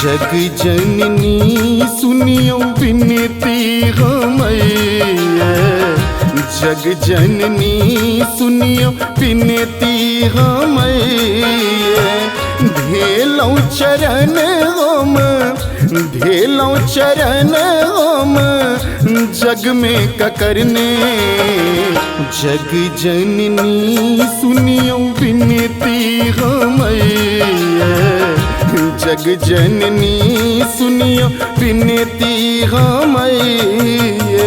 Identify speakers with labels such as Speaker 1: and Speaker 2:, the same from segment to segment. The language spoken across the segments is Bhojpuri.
Speaker 1: जग जननी सुनियो बिनती हमैया, जग जननी सुनियो बिनती हमैया। धेलौ चरण हम, धेलौ चरण हम, जग में ककरने। जग जननी सुनियो बिनती हमैया, जग जननी सुनियो बिनती हमैया।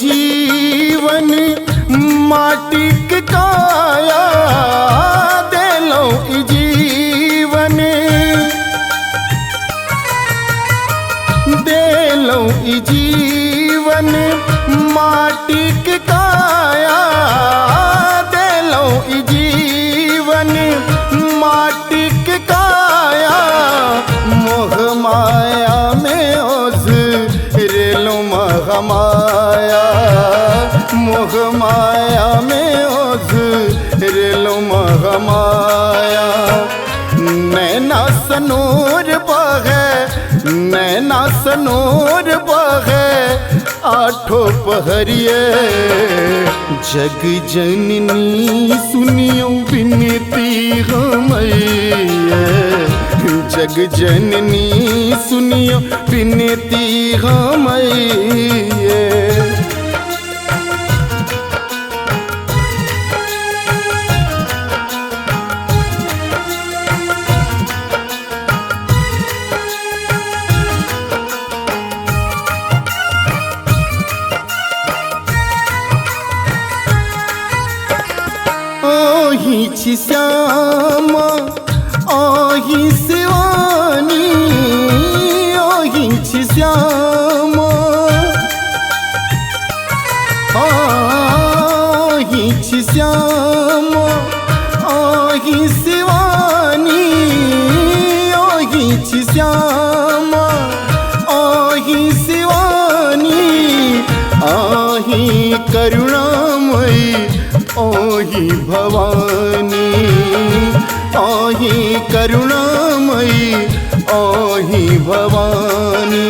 Speaker 1: जीवन माटी के काया, देलो जीवन, देलो जीवन माटी के काया, देलो जीवन माटी के काया। मोह माया में ओझ रेलो महमाया, मोह माया में ओझ रेलो महमाया। नैना सनोर बहे, नैना सनोर बहे आठों पहरिए। जग जननी सुनियो बिनती हमैया, जग जननी सुनियो बिनती हमैया। ओहि छी श्यामा ओहि शिवानी, ओहि छी श्यामा ओहि छी श्यामा ओहि शिवानी, ओहि छी श्यामा ओहि शिवानी। आहि करुणामयी ओहि भवानी, ओहि करुणामयी ओहि भवानी।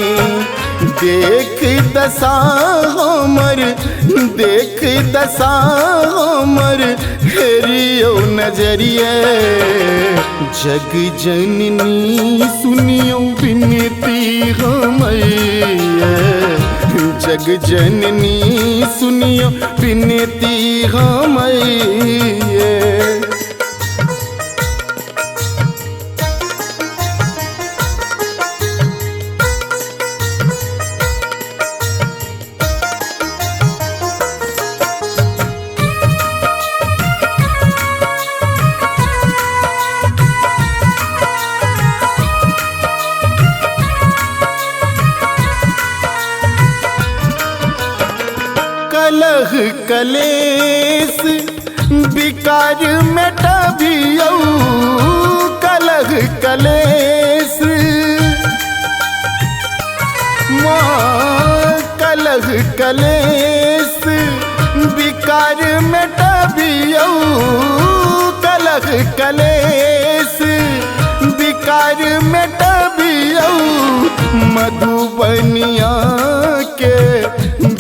Speaker 1: देख दशा हमर, देख दशा हमर, हेरियो नजरिए। जग जननी सुनियो बिनती हमैया, जग जननी सुनियो बिनती हमैया। कलह कलेश विकार मिटाबियौ, कलह कलेश कलह कलेश विकार मिटाबियौ, कलह कलेश विकार मिटाबियौ। मधुबनिया के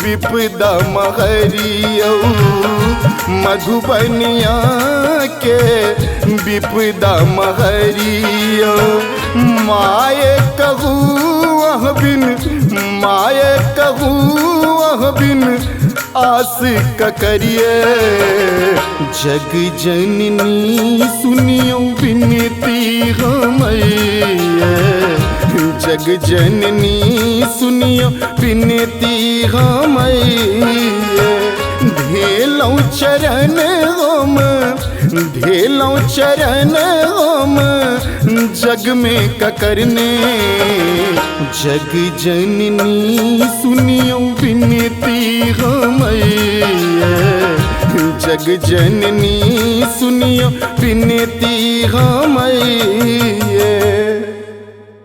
Speaker 1: विपदा महरियौ, मधुबनिया के विपदा महरियौ। माये कहू वह बिन, माये कहू वह बिन आस ककरिए। जग जननी सुनियो बिनती हमैया, जग जननी सुनियो बिनती हमैया। धेलौ चरण हम, धेलो चरण हम जग में ककरने। जग जननी सुनियो विनती हमैया, जग जननी सुनियो विनती हमैया।